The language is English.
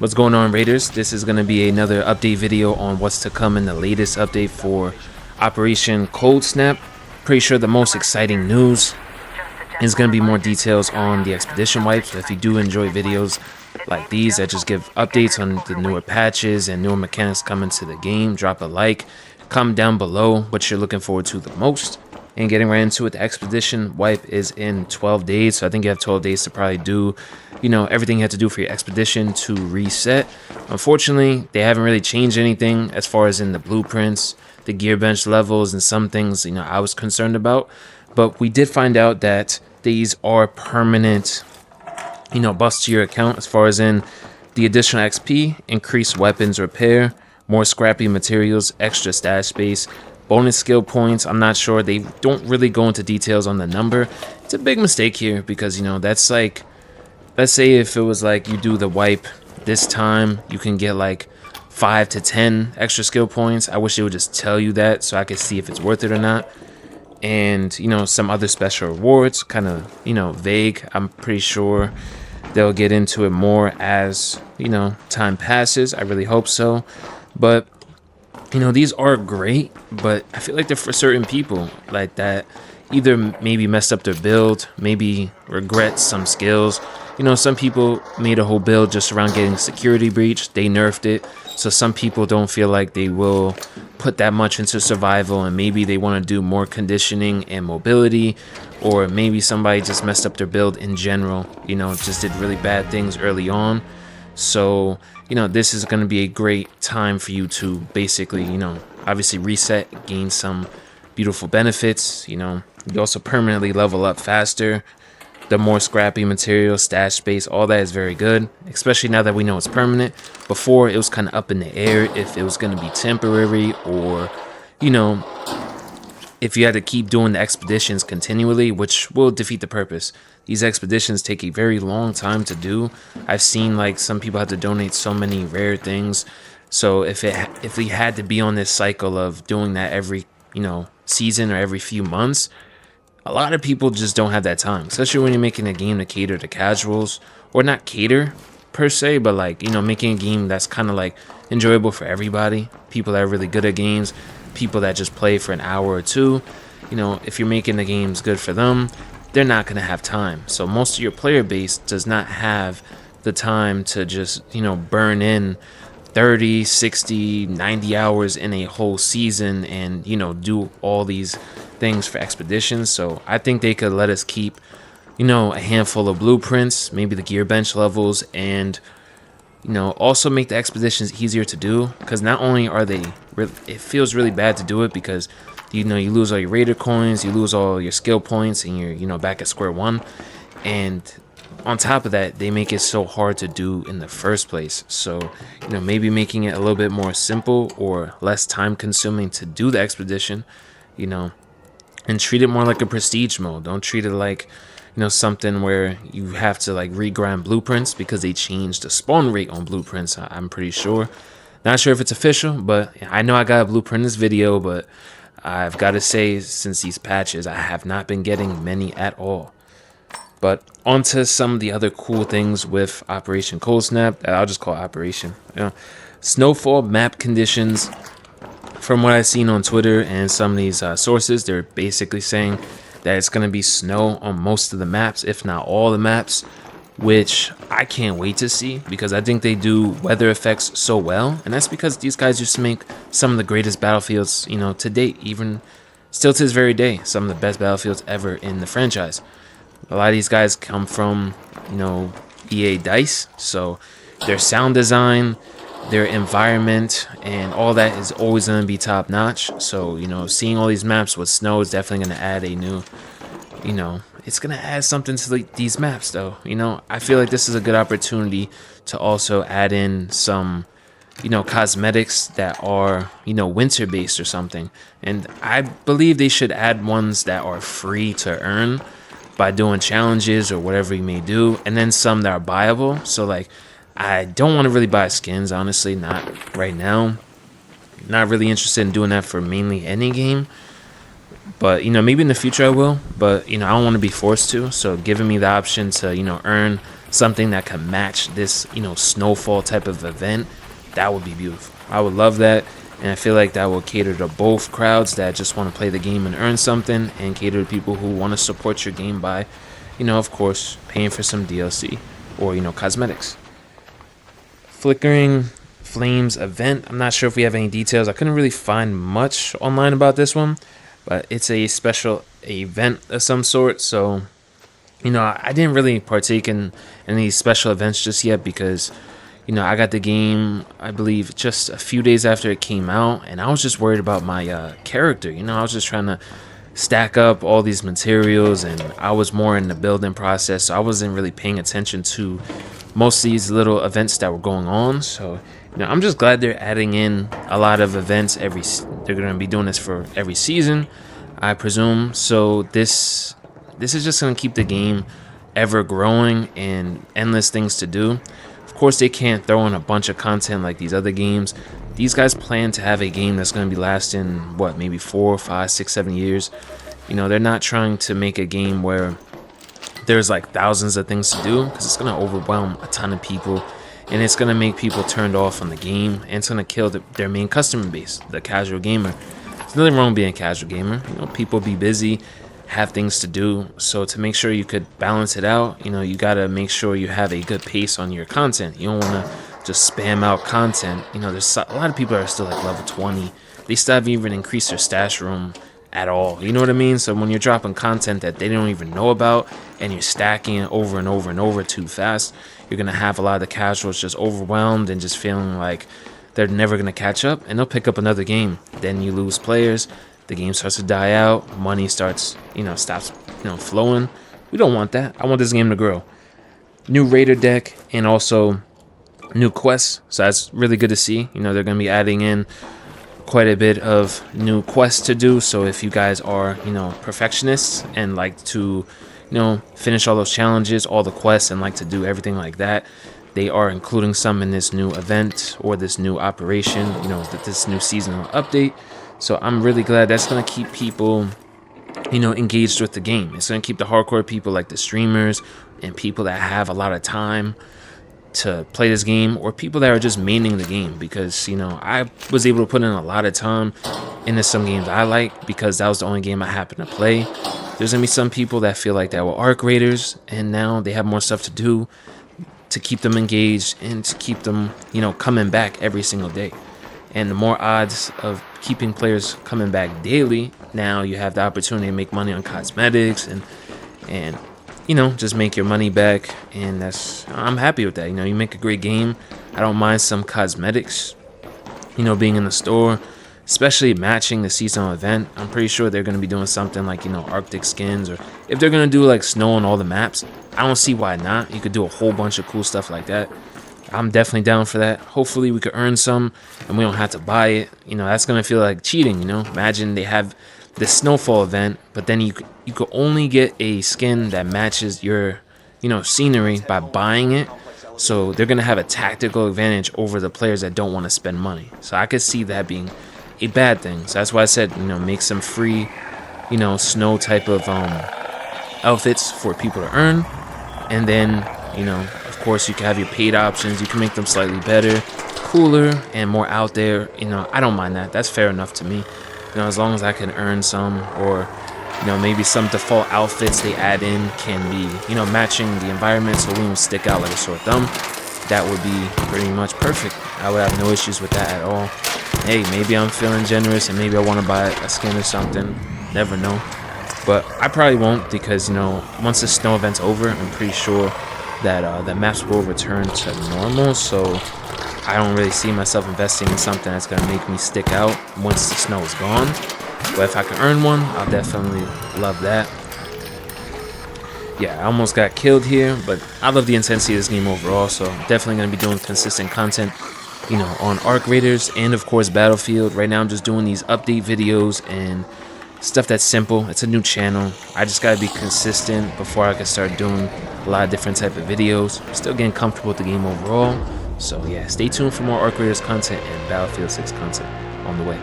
What's going on, Raiders? This is going to be another update video on what's to come in the latest update for Operation Cold Snap. Pretty sure the most exciting news is going to be more details on the expedition wipes. If you do enjoy videos like these that just give updates on the newer patches and newer mechanics coming to the game, drop a like, comment down below what you're looking forward to the most. And getting right into it, the expedition wipe is in 12 days. So I think you have 12 days to probably do, everything you have to do for your expedition to reset. Unfortunately, they haven't really changed anything as far as in the blueprints, the gear bench levels, and some things, I was concerned about. But we did find out that these are permanent, busts to your account as far as in the additional XP, increased weapons repair, more scrappy materials, extra stash space, bonus skill points. I'm not sure. They don't really go into details on the number. It's a big mistake here because, that's like, let's say if it was like you do the wipe this time, you can get like 5 to 10 extra skill points. I wish they would just tell you that so I could see if it's worth it or not. And, some other special rewards, kind of, vague. I'm pretty sure they'll get into it more as, time passes. I really hope so. But these are great, but I feel like they're for certain people like that either maybe messed up their build, maybe regret some skills. Some people made a whole build just around getting security breach. They nerfed it. So some people don't feel like they will put that much into survival, and maybe they want to do more conditioning and mobility, or maybe somebody just messed up their build in general, just did really bad things early on. So, this is going to be a great time for you to basically, obviously reset, gain some beautiful benefits. You also permanently level up faster. The more scrappy material, stash space, all that is very good, especially now that we know it's permanent. Before, it was kind of up in the air if it was going to be temporary, or, if you had to keep doing the expeditions continually, which will defeat the purpose. These expeditions take a very long time to do. I've seen like some people have to donate so many rare things. So if we had to be on this cycle of doing that every, season or every few months, a lot of people just don't have that time, especially when you're making a game to cater to casuals, or not cater per se, but like, making a game that's kind of like enjoyable for everybody. People that are really good at games, people that just play for an hour or two. If you're making the games good for them, they're not going to have time. So most of your player base does not have the time to just, burn in 30, 60, 90 hours in a whole season and, do all these things for expeditions. So I think they could let us keep, a handful of blueprints, maybe the gear bench levels, and, also make the expeditions easier to do, because not only are they, it feels really bad to do it because, you lose all your raider coins, you lose all your skill points, and you're, back at square one. And on top of that, they make it so hard to do in the first place. So, maybe making it a little bit more simple or less time consuming to do the expedition, and treat it more like a prestige mode. Don't treat it like, something where you have to like regrind blueprints, because they changed the spawn rate on blueprints, I'm pretty sure. Not sure if it's official, but I know I got a blueprint in this video, but I've got to say, since these patches, I have not been getting many at all. But onto some of the other cool things with Operation Cold Snap. I'll just call it Operation. Snowfall map conditions. From what I've seen on Twitter and some of these sources, they're basically saying that it's going to be snow on most of the maps, if not all the maps, which I can't wait to see, because I think they do weather effects so well. And that's because these guys used to make some of the greatest battlefields, to date, even still to this very day, some of the best battlefields ever in the franchise. A lot of these guys come from, EA DICE, so their sound design, their environment, and all that is always going to be top notch. So, seeing all these maps with snow is definitely going to add a new, it's going to add something to these maps, though. I feel like this is a good opportunity to also add in some, cosmetics that are, winter based or something. And I believe they should add ones that are free to earn by doing challenges or whatever you may do, and then some that are buyable. So like, I don't want to really buy skins, honestly, not right now. Not really interested in doing that for mainly any game. But, maybe in the future I will. But, I don't want to be forced to. So giving me the option to, earn something that could match this, snowfall type of event, that would be beautiful. I would love that. And I feel like that will cater to both crowds that just want to play the game and earn something, and cater to people who want to support your game by, of course, paying for some DLC or, cosmetics. Flickering Flames event. I'm not sure if we have any details. I couldn't really find much online about this one, but it's a special event of some sort. So, I didn't really partake in any special events just yet because, I got the game, I believe, just a few days after it came out, and I was just worried about my character. I was just trying to stack up all these materials, and I was more in the building process, so I wasn't really paying attention to most of these little events that were going on. So, I'm just glad they're adding in a lot of events they're going to be doing this for every season, I presume. So this is just going to keep the game ever growing and endless things to do. Of course, they can't throw in a bunch of content like these other games. These guys plan to have a game that's going to be lasting, maybe 4, 5, 6, 7 years. They're not trying to make a game where there's like thousands of things to do, because it's going to overwhelm a ton of people, and it's going to make people turned off on the game, and it's going to kill their main customer base, the casual gamer. There's nothing wrong with being a casual gamer. People be busy, have things to do. So to make sure you could balance it out, you got to make sure you have a good pace on your content. You don't want to just spam out content. There's a lot of people that are still like level 20. They still haven't even increased their stash room at all. You know what I mean? So when you're dropping content that they don't even know about, and you're stacking it over and over and over too fast, you're going to have a lot of the casuals just overwhelmed and just feeling like they're never going to catch up, and they'll pick up another game. Then you lose players. The game starts to die out. Money stops flowing. We don't want that. I want this game to grow. New Raider deck, and also new quests. So that's really good to see. They're going to be adding in quite a bit of new quests to do. So if you guys are, perfectionists and like to, finish all those challenges, all the quests, and like to do everything like that, they are including some in this new event or this new operation, this new seasonal update. So I'm really glad that's going to keep people, engaged with the game. It's going to keep the hardcore people, like the streamers and people that have a lot of time to play this game, or people that are just maining the game, because I was able to put in a lot of time into some games I like because that was the only game I happened to play. There's gonna be some people that feel like that were arc raiders, and now they have more stuff to do to keep them engaged and to keep them coming back every single day. And the more odds of keeping players coming back daily, now you have the opportunity to make money on cosmetics and just make your money back. And I'm happy with that. You make a great game. I don't mind some cosmetics, being in the store, especially matching the seasonal event. I'm pretty sure they're going to be doing something like, Arctic skins, or if they're going to do like snow on all the maps, I don't see why not. You could do a whole bunch of cool stuff like that. I'm definitely down for that. Hopefully we could earn some and we don't have to buy it. That's going to feel like cheating, Imagine they have this snowfall event, but then you could only get a skin that matches your, scenery by buying it. So they're going to have a tactical advantage over the players that don't want to spend money. So I could see that being a bad thing. So that's why I said, make some free, snow type of outfits for people to earn. And then, of course, you can have your paid options. You can make them slightly better, cooler, and more out there. I don't mind that. That's fair enough to me. As long as I can earn some, or, maybe some default outfits they add in can be, matching the environment so we don't stick out like a sore thumb. That would be pretty much perfect. I would have no issues with that at all. Hey, maybe I'm feeling generous and maybe I want to buy a skin or something. Never know. But I probably won't, because, once the snow event's over, I'm pretty sure that the maps will return to normal. So I don't really see myself investing in something that's going to make me stick out once the snow is gone. But if I can earn one, I'll definitely love that. Yeah, I almost got killed here, but I love the intensity of this game overall, so I'm definitely going to be doing consistent content, on Arc Raiders and, of course, Battlefield. Right now I'm just doing these update videos and stuff that's simple. It's a new channel. I just got to be consistent before I can start doing a lot of different type of videos. Still getting comfortable with the game overall. So, yeah, stay tuned for more Arc Raiders content and Battlefield 6 content on the way.